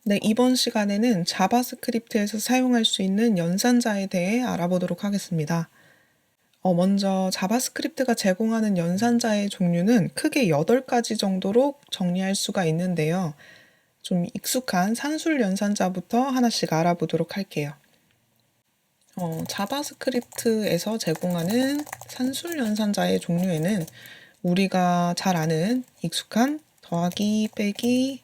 네, 이번 시간에는 자바스크립트에서 사용할 수 있는 연산자에 대해 알아보도록 하겠습니다. 먼저 자바스크립트가 제공하는 연산자의 종류는 크게 8가지 정도로 정리할 수가 있는데요. 좀 익숙한 산술 연산자부터 하나씩 알아보도록 할게요. 자바스크립트에서 제공하는 산술 연산자의 종류에는 우리가 잘 아는 익숙한 더하기, 빼기,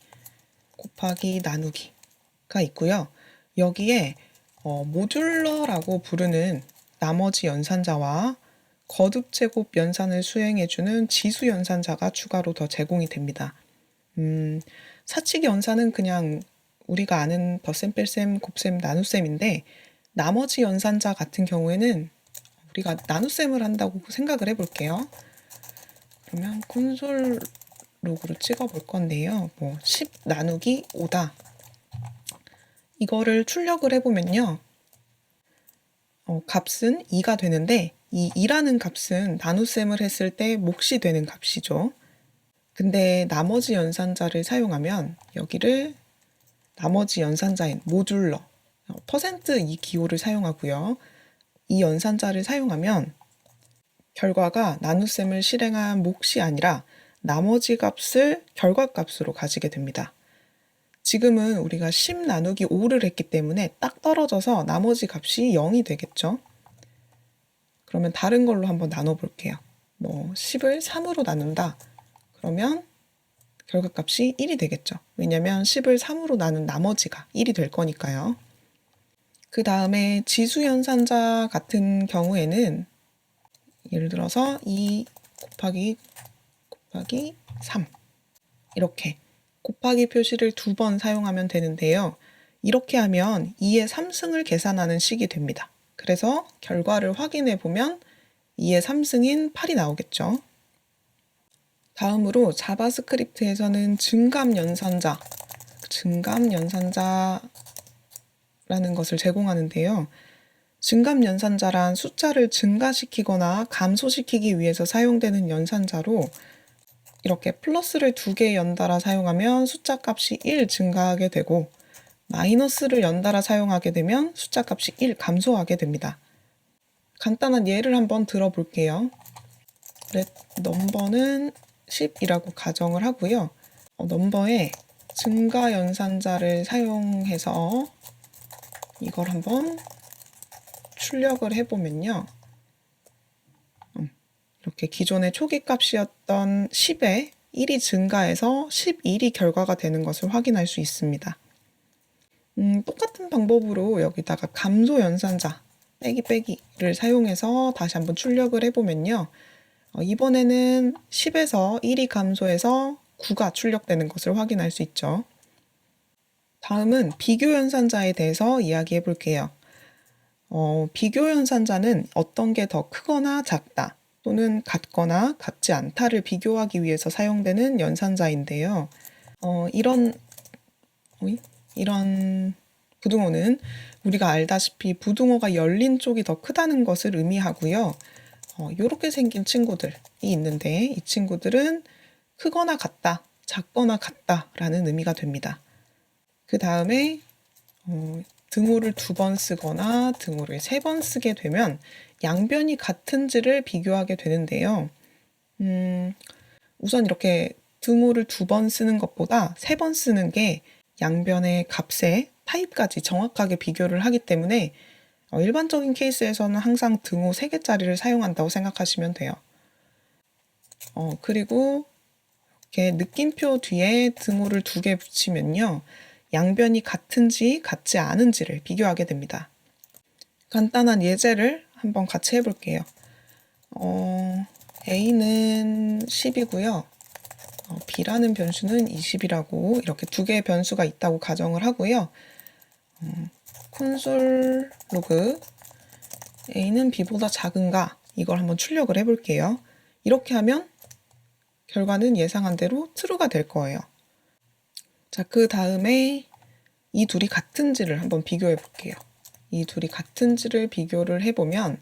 곱하기, 나누기가 있고요. 여기에 모듈러라고 부르는 나머지 연산자와 거듭 제곱 연산을 수행해주는 지수 연산자가 추가로 더 제공이 됩니다. 사칙 연산은 그냥 우리가 아는 덧셈, 뺄셈, 곱셈, 나눗셈인데 나머지 연산자 같은 경우에는 우리가 나눗셈을 한다고 생각을 해볼게요. 그러면 콘솔 로그로 찍어볼 건데요. 10 나누기 5다. 이거를 출력을 해보면요. 값은 2가 되는데 이 2라는 값은 나눗셈을 했을 때 몫이 되는 값이죠. 근데 나머지 연산자를 사용하면 여기를 나머지 연산자인 모듈러, 퍼센트 이 기호를 사용하고요. 이 연산자를 사용하면 결과가 나눗셈을 실행한 몫이 아니라 나머지 값을 결과값으로 가지게 됩니다. 지금은 우리가 10 나누기 5를 했기 때문에 딱 떨어져서 나머지 값이 0이 되겠죠. 그러면 다른 걸로 한번 나눠볼게요. 10을 3으로 나눈다. 그러면 결과값이 1이 되겠죠. 왜냐면 10을 3으로 나눈 나머지가 1이 될 거니까요. 그 다음에 지수연산자 같은 경우에는 예를 들어서 2 곱하기 3 이렇게 곱하기 표시를 2번 사용하면 되는데요. 이렇게 하면 2의 3승을 계산하는 식이 됩니다. 그래서 결과를 확인해 보면 2의 3승인 8이 나오겠죠. 다음으로 자바스크립트에서는 증감 연산자라는 것을 제공하는데요. 증감 연산자란 숫자를 증가시키거나 감소시키기 위해서 사용되는 연산자로 이렇게 플러스를 2개 연달아 사용하면 숫자 값이 1 증가하게 되고 마이너스를 연달아 사용하게 되면 숫자 값이 1 감소하게 됩니다. 간단한 예를 한번 들어볼게요. let 넘버는 10이라고 가정을 하고요. 넘버에 증가 연산자를 사용해서 이걸 한번 출력을 해보면요. 이렇게 기존의 초기 값이었던 10에 1이 증가해서 11이 결과가 되는 것을 확인할 수 있습니다. 똑같은 방법으로 여기다가 감소 연산자, 빼기를 사용해서 다시 한번 출력을 해보면요. 이번에는 10에서 1이 감소해서 9가 출력되는 것을 확인할 수 있죠. 다음은 비교 연산자에 대해서 이야기해 볼게요. 비교 연산자는 어떤 게 더 크거나 작다 또는 같거나 같지 않다를 비교하기 위해서 사용되는 연산자인데요. 이런 부등호는 우리가 알다시피 부등호가 열린 쪽이 더 크다는 것을 의미하고요. 이렇게 생긴 친구들이 있는데 이 친구들은 크거나 같다, 작거나 같다라는 의미가 됩니다. 그 다음에 등호를 2번 쓰거나 등호를 3번 쓰게 되면 양변이 같은지를 비교하게 되는데요. 우선 이렇게 등호를 2번 쓰는 것보다 3번 쓰는 게 양변의 값의 타입까지 정확하게 비교를 하기 때문에 일반적인 케이스에서는 항상 등호 3개짜리를 사용한다고 생각하시면 돼요. 그리고 이렇게 느낌표 뒤에 등호를 2개 붙이면요. 양변이 같은지 같지 않은지를 비교하게 됩니다. 간단한 예제를 한번 같이 해볼게요. A는 10이고요. B라는 변수는 20이라고 이렇게 2개의 변수가 있다고 가정을 하고요. 콘솔 로그 A는 B보다 작은가 이걸 한번 출력을 해볼게요. 이렇게 하면 결과는 예상한 대로 true가 될 거예요. 자, 그 다음에 이 둘이 같은지를 한번 비교해 볼게요. 이 둘이 같은지를 비교를 해보면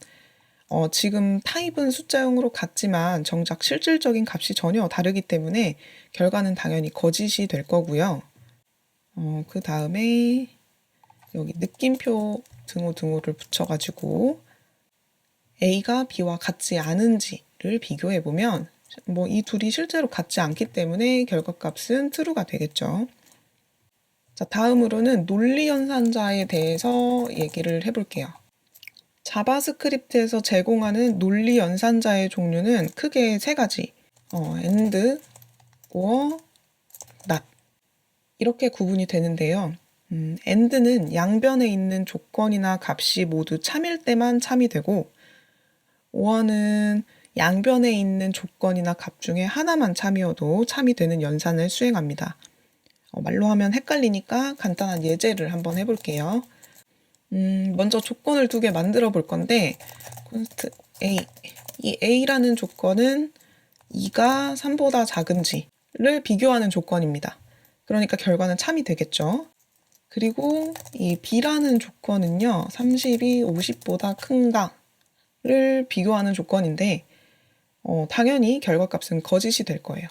지금 타입은 숫자형으로 같지만 정작 실질적인 값이 전혀 다르기 때문에 결과는 당연히 거짓이 될 거고요. 그 다음에 여기 느낌표 등호를 붙여가지고 A가 B와 같지 않은지를 비교해보면 뭐 이 둘이 실제로 같지 않기 때문에 결과값은 true가 되겠죠. 자, 다음으로는 논리연산자에 대해서 얘기를 해볼게요. 자바스크립트에서 제공하는 논리연산자의 종류는 크게 세 가지. and, or, not 이렇게 구분이 되는데요. and는 양변에 있는 조건이나 값이 모두 참일 때만 참이 되고 or는 양변에 있는 조건이나 값 중에 하나만 참이어도 참이 되는 연산을 수행합니다. 말로 하면 헷갈리니까 간단한 예제를 한번 해볼게요. 먼저 조건을 두 개 만들어 볼 건데 const A, 이 A라는 조건은 2가 3보다 작은지를 비교하는 조건입니다. 그러니까 결과는 참이 되겠죠. 그리고 이 B라는 조건은요, 30이 50보다 큰가를 비교하는 조건인데 당연히 결과값은 거짓이 될 거예요.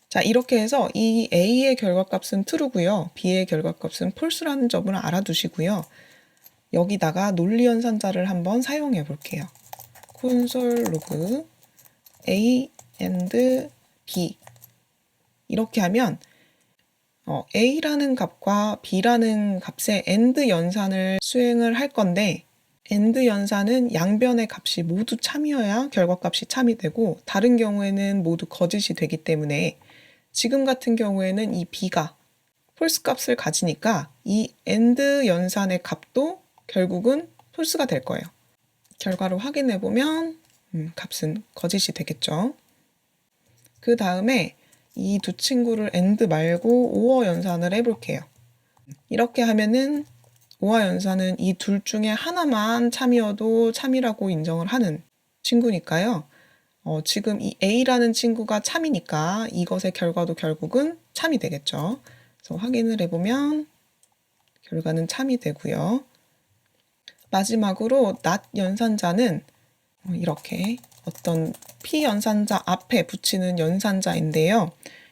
자, 이렇게 해서 이 A의 결과값은 true고요. B의 결과값은 false라는 점을 알아두시고요. 여기다가 논리연산자를 한번 사용해 볼게요. console log A and B 이렇게 하면 A라는 값과 B라는 값의 AND 연산을 수행을 할 건데 AND 연산은 양변의 값이 모두 참이어야 결과값이 참이 되고 다른 경우에는 모두 거짓이 되기 때문에 지금 같은 경우에는 이 B가 false 값을 가지니까 이 AND 연산의 값도 결국은 false가 될 거예요. 결과를 확인해 보면 값은 거짓이 되겠죠. 그 다음에 이 두 친구를 AND 말고 OR 연산을 해볼게요. 이렇게 하면은 OR 연산은 이 둘 중에 하나만 참이어도 참이라고 인정을 하는 친구니까요. 지금 이 A라는 친구가 참이니까 이것의 결과도 결국은 참이 되겠죠. 그래서 확인을 해보면 결과는 참이 되고요. 마지막으로 not 연산자는 이렇게 어떤 P 연산자 앞에 붙이는 연산자인데요.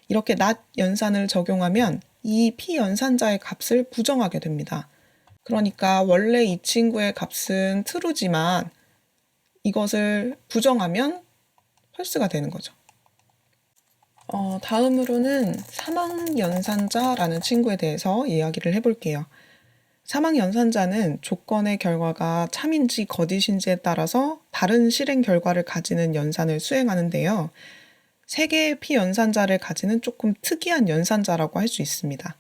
이렇게 not 연산을 적용하면 이 P 연산자의 값을 부정하게 됩니다. 그러니까 원래 이 친구의 값은 true지만 이것을 부정하면 false가 되는 거죠. 다음으로는 사망연산자라는 친구에 대해서 이야기를 해볼게요. 사망연산자는 조건의 결과가 참인지 거짓인지에 따라서 다른 실행 결과를 가지는 연산을 수행하는데요. 세 개의 P연산자를 가지는 조금 특이한 연산자라고 할 수 있습니다.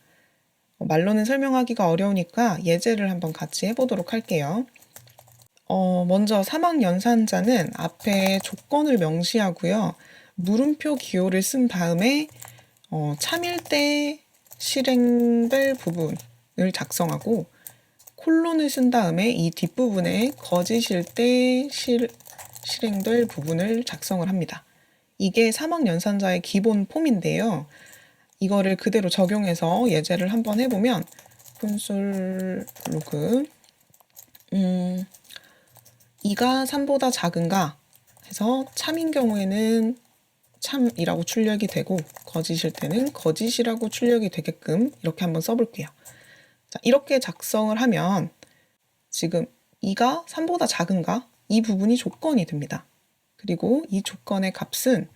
말로는 설명하기가 어려우니까 예제를 한번 같이 해보도록 할게요. 먼저 사망연산자는 앞에 조건을 명시하고요. 물음표 기호를 쓴 다음에 참일 때 실행될 부분을 작성하고 콜론을 쓴 다음에 이 뒷부분에 거짓일 때 실행될 부분을 작성을 합니다. 이게 사망연산자의 기본 폼인데요. 이거를 그대로 적용해서 예제를 한번 해보면 console log 2가 3보다 작은가 해서 참인 경우에는 참이라고 출력이 되고 거짓일 때는 거짓이라고 출력이 되게끔 이렇게 한번 써볼게요. 자, 이렇게 작성을 하면 지금 2가 3보다 작은가? 이 부분이 조건이 됩니다. 그리고 이 조건의 값은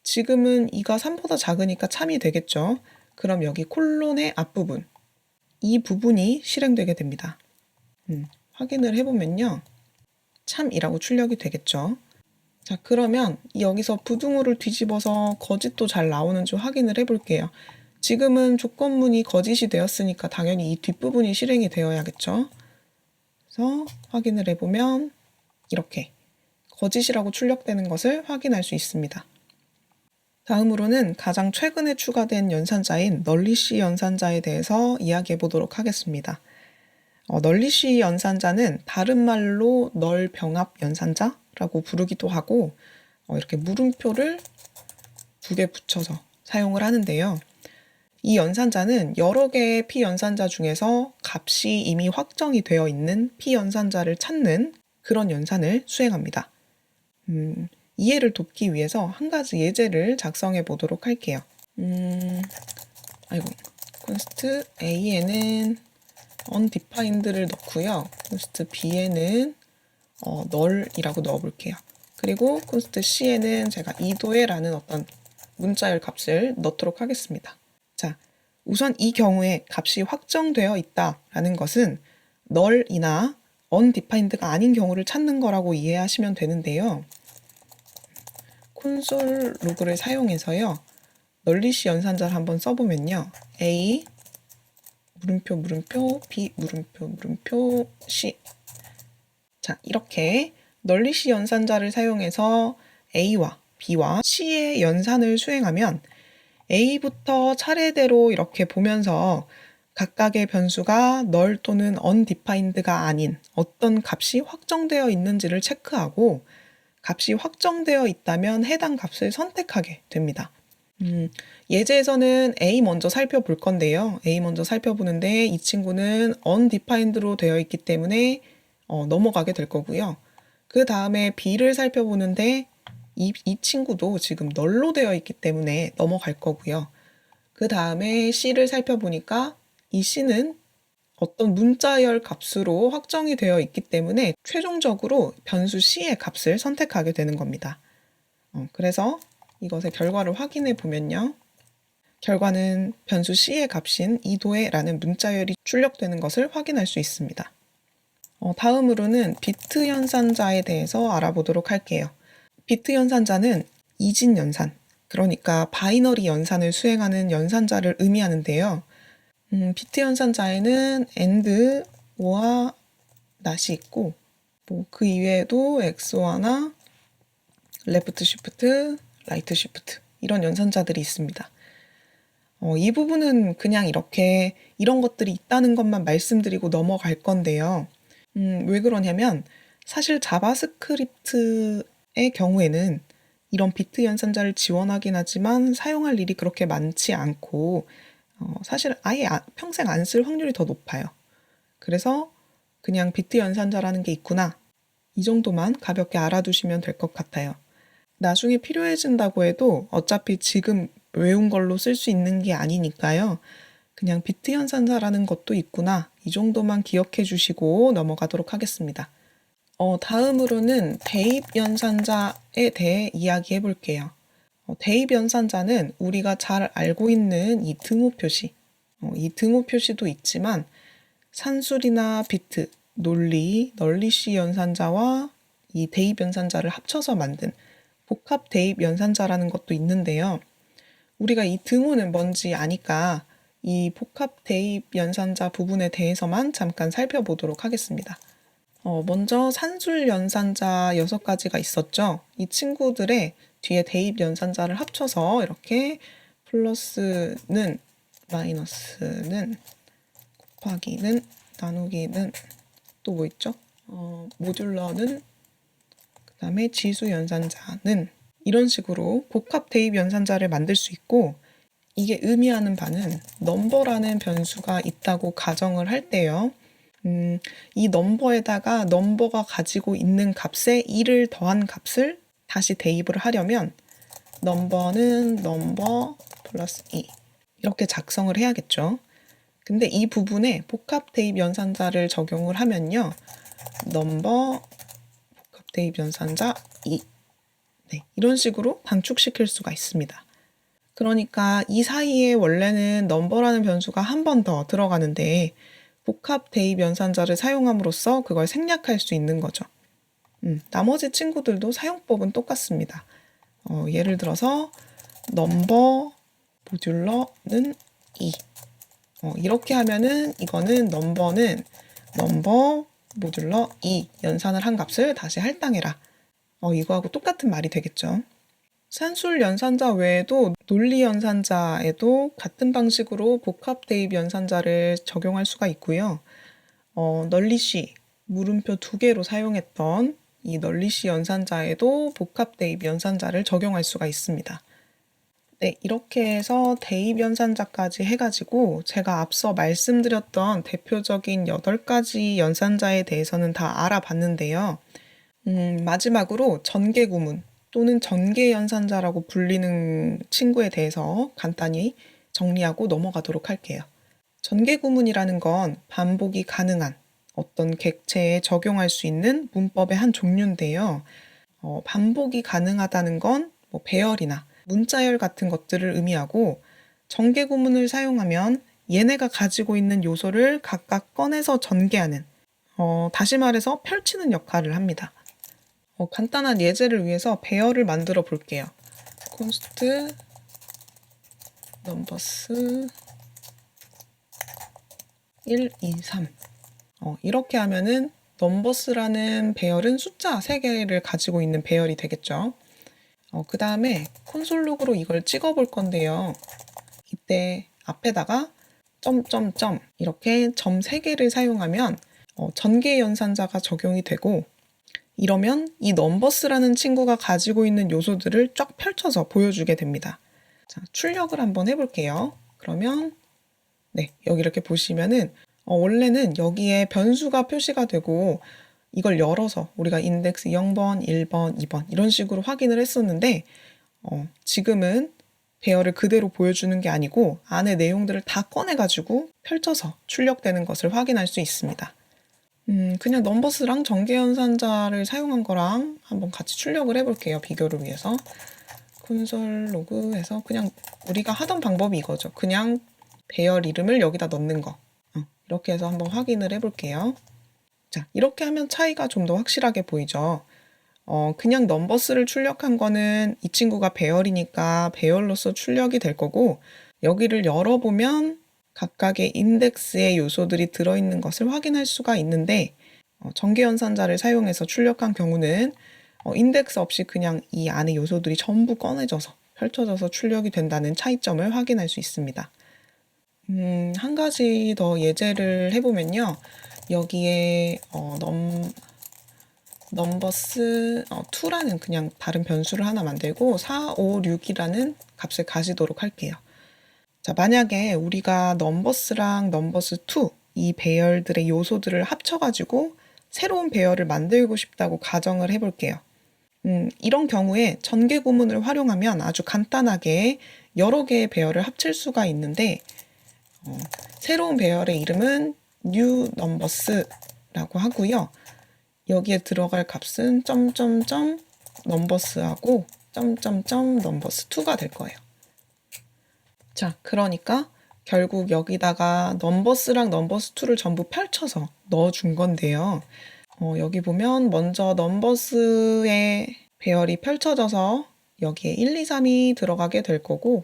지금은 2가 3보다 작으니까 참이 되겠죠. 그럼 여기 콜론의 앞부분, 이 부분이 실행되게 됩니다. 확인을 해보면요. 참이라고 출력이 되겠죠. 자, 그러면 여기서 부등호를 뒤집어서 거짓도 잘 나오는지 확인을 해볼게요. 지금은 조건문이 거짓이 되었으니까 당연히 이 뒷부분이 실행이 되어야겠죠. 그래서 확인을 해보면 이렇게 거짓이라고 출력되는 것을 확인할 수 있습니다. 다음으로는 가장 최근에 추가된 연산자인 널리시 연산자에 대해서 이야기해 보도록 하겠습니다. 널리시 연산자는 다른 말로 널 병합 연산자라고 부르기도 하고 이렇게 물음표를 두 개 붙여서 사용을 하는데요. 이 연산자는 여러 개의 P연산자 중에서 값이 이미 확정이 되어 있는 P연산자를 찾는 그런 연산을 수행합니다. 이해를 돕기 위해서 한 가지 예제를 작성해 보도록 할게요. const a에는 undefined를 넣고요. const b에는 null이라고 넣어볼게요. 그리고 const c에는 제가 이도에라는 어떤 문자열 값을 넣도록 하겠습니다. 자, 우선 이 경우에 값이 확정되어 있다라는 것은 null이나 undefined가 아닌 경우를 찾는 거라고 이해하시면 되는데요. 콘솔 로그를 사용해서요. 널리시 연산자를 한번 써보면요. A 물음표 B 물음표 C. 자, 이렇게 널리시 연산자를 사용해서 A와 B와 C의 연산을 수행하면 A부터 차례대로 이렇게 보면서 각각의 변수가 null 또는 undefined가 아닌 어떤 값이 확정되어 있는지를 체크하고 값이 확정되어 있다면 해당 값을 선택하게 됩니다. 예제에서는 A 먼저 살펴볼 건데요. A 먼저 살펴보는데 이 친구는 undefined로 되어 있기 때문에 넘어가게 될 거고요. 그 다음에 B를 살펴보는데 이 친구도 지금 null로 되어 있기 때문에 넘어갈 거고요. 그 다음에 C를 살펴보니까 이 C는 어떤 문자열 값으로 확정이 되어 있기 때문에 최종적으로 변수 C의 값을 선택하게 되는 겁니다. 그래서 이것의 결과를 확인해 보면요. 결과는 변수 C의 값인 이도에라는 문자열이 출력되는 것을 확인할 수 있습니다. 다음으로는 비트 연산자에 대해서 알아보도록 할게요. 비트 연산자는 이진 연산, 그러니까 바이너리 연산을 수행하는 연산자를 의미하는데요. 비트 연산자에는 AND, OR, NOT이 있고 그 이외에도 XOR나 레프트 시프트, 라이트 시프트 이런 연산자들이 있습니다. 이 부분은 그냥 이렇게 이런 것들이 있다는 것만 말씀드리고 넘어갈 건데요. 왜 그러냐면 사실 자바스크립트의 경우에는 이런 비트 연산자를 지원하긴 하지만 사용할 일이 그렇게 많지 않고 사실 아예 평생 안 쓸 확률이 더 높아요. 그래서 그냥 비트 연산자라는 게 있구나. 이 정도만 가볍게 알아두시면 될 것 같아요. 나중에 필요해진다고 해도 어차피 지금 외운 걸로 쓸 수 있는 게 아니니까요. 그냥 비트 연산자라는 것도 있구나. 이 정도만 기억해 주시고 넘어가도록 하겠습니다. 다음으로는 대입 연산자에 대해 이야기해 볼게요. 대입 연산자는 우리가 잘 알고 있는 이 등호 표시, 이 등호 표시도 있지만 산술이나 비트, 논리, 널리시 연산자와 이 대입 연산자를 합쳐서 만든 복합 대입 연산자라는 것도 있는데요. 우리가 이 등호는 뭔지 아니까 이 복합 대입 연산자 부분에 대해서만 잠깐 살펴보도록 하겠습니다. 먼저 산술 연산자 6가지가 있었죠. 이 친구들의 뒤에 대입 연산자를 합쳐서 이렇게 플러스는, 마이너스는, 곱하기는, 나누기는, 또 뭐 있죠? 모듈러는, 그 다음에 지수 연산자는 이런 식으로 복합 대입 연산자를 만들 수 있고 이게 의미하는 바는 넘버라는 변수가 있다고 가정을 할 때요. 이 넘버에다가 넘버가 가지고 있는 값에 2를 더한 값을 다시 대입을 하려면 넘버는 넘버 플러스 2 이렇게 작성을 해야겠죠. 근데 이 부분에 복합 대입 연산자를 적용을 하면요. 넘버 복합 대입 연산자 2 네, 이런 식으로 단축시킬 수가 있습니다. 그러니까 이 사이에 원래는 넘버라는 변수가 한 번 더 들어가는데 복합 대입 연산자를 사용함으로써 그걸 생략할 수 있는 거죠. 나머지 친구들도 사용법은 똑같습니다. 예를 들어서 넘버 모듈러는 2 이렇게 하면은 이거는 넘버는 넘버 모듈러 2 연산을 한 값을 다시 할당해라. 이거하고 똑같은 말이 되겠죠. 산술 연산자 외에도 논리 연산자에도 같은 방식으로 복합 대입 연산자를 적용할 수가 있고요. 널리시, 물음표 2개로 사용했던 이 널리시 연산자에도 복합 대입 연산자를 적용할 수가 있습니다. 네, 이렇게 해서 대입 연산자까지 해가지고 제가 앞서 말씀드렸던 대표적인 8가지 연산자에 대해서는 다 알아봤는데요. 마지막으로 전개구문 또는 전개연산자라고 불리는 친구에 대해서 간단히 정리하고 넘어가도록 할게요. 전개구문이라는 건 반복이 가능한 어떤 객체에 적용할 수 있는 문법의 한 종류인데요. 반복이 가능하다는 건 뭐 배열이나 문자열 같은 것들을 의미하고, 전개구문을 사용하면 얘네가 가지고 있는 요소를 각각 꺼내서 전개하는, 다시 말해서 펼치는 역할을 합니다. 간단한 예제를 위해서 배열을 만들어 볼게요. const numbers 1, 2, 3. 이렇게 하면은 넘버스라는 배열은 숫자 3개를 가지고 있는 배열이 되겠죠. 그 다음에 콘솔 로그로 이걸 찍어 볼 건데요. 이때 앞에다가 점점점 이렇게 점 3개를 사용하면 전개 연산자가 적용이 되고, 이러면 이 넘버스라는 친구가 가지고 있는 요소들을 쫙 펼쳐서 보여주게 됩니다. 자, 출력을 한번 해볼게요. 그러면 네, 여기 이렇게 보시면은 원래는 여기에 변수가 표시가 되고 이걸 열어서 우리가 인덱스 0번, 1번, 2번 이런 식으로 확인을 했었는데, 지금은 배열을 그대로 보여주는 게 아니고 안에 내용들을 다 꺼내가지고 펼쳐서 출력되는 것을 확인할 수 있습니다. 그냥 넘버스랑 전개연산자를 사용한 거랑 한번 같이 출력을 해볼게요. 비교를 위해서. 콘솔 로그에서 그냥 우리가 하던 방법이 이거죠. 그냥 배열 이름을 여기다 넣는 거. 이렇게 해서 한번 확인을 해볼게요. 자, 이렇게 하면 차이가 좀 더 확실하게 보이죠. 그냥 넘버스를 출력한 거는 이 친구가 배열이니까 배열로서 출력이 될 거고, 여기를 열어보면 각각의 인덱스의 요소들이 들어있는 것을 확인할 수가 있는데, 전개연산자를 사용해서 출력한 경우는 인덱스 없이 그냥 이 안에 요소들이 전부 꺼내져서 펼쳐져서 출력이 된다는 차이점을 확인할 수 있습니다. 한 가지 더 예제를 해보면요. 여기에 넘버스 2라는 그냥 다른 변수를 하나 만들고 4, 5, 6이라는 값을 가지도록 할게요. 자, 만약에 우리가 넘버스랑 넘버스 2 이 배열들의 요소들을 합쳐가지고 새로운 배열을 만들고 싶다고 가정을 해볼게요. 이런 경우에 전개구문을 활용하면 아주 간단하게 여러 개의 배열을 합칠 수가 있는데, 새로운 배열의 이름은 new numbers라고 하고요. 여기에 들어갈 값은 점점점 넘버스하고 점점점 넘버스 2가 될 거예요. 자, 그러니까 결국 여기다가 넘버스랑 넘버스 2를 전부 펼쳐서 넣어준 건데요. 여기 보면 먼저 넘버스의 배열이 펼쳐져서 여기에 1, 2, 3이 들어가게 될 거고,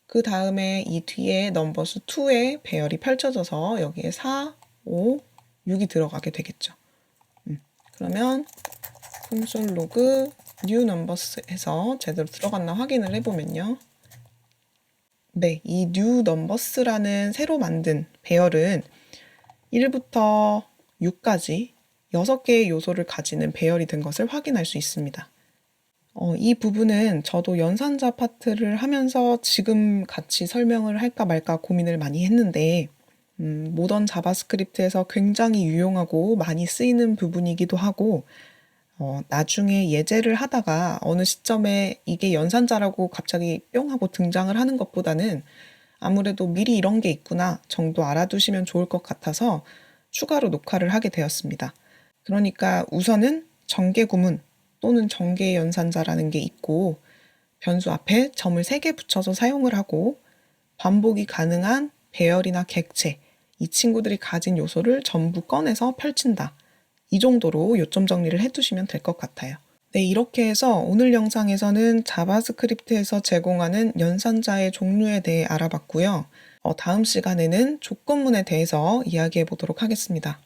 그 다음에 이 뒤에 넘버스 2의 배열이 펼쳐져서 여기에 4, 5, 6이 들어가게 되겠죠. 그러면 콘솔 로그 new numbers 해서 제대로 들어갔나 확인을 해보면요. 네, 이 new numbers라는 새로 만든 배열은 1부터 6까지 6개의 요소를 가지는 배열이 된 것을 확인할 수 있습니다. 이 부분은 저도 연산자 파트를 하면서 지금 같이 설명을 할까 말까 고민을 많이 했는데, 모던 자바스크립트에서 굉장히 유용하고 많이 쓰이는 부분이기도 하고, 나중에 예제를 하다가 어느 시점에 이게 연산자라고 갑자기 뿅 하고 등장을 하는 것보다는 아무래도 미리 이런 게 있구나 정도 알아두시면 좋을 것 같아서 추가로 녹화를 하게 되었습니다. 그러니까 우선은 전개구문 또는 전개연산자라는 게 있고, 변수 앞에 점을 3개 붙여서 사용을 하고, 반복이 가능한 배열이나 객체, 이 친구들이 가진 요소를 전부 꺼내서 펼친다. 이 정도로 요점 정리를 해두시면 될 것 같아요. 네, 이렇게 해서 오늘 영상에서는 자바스크립트에서 제공하는 연산자의 종류에 대해 알아봤고요. 다음 시간에는 조건문에 대해서 이야기해 보도록 하겠습니다.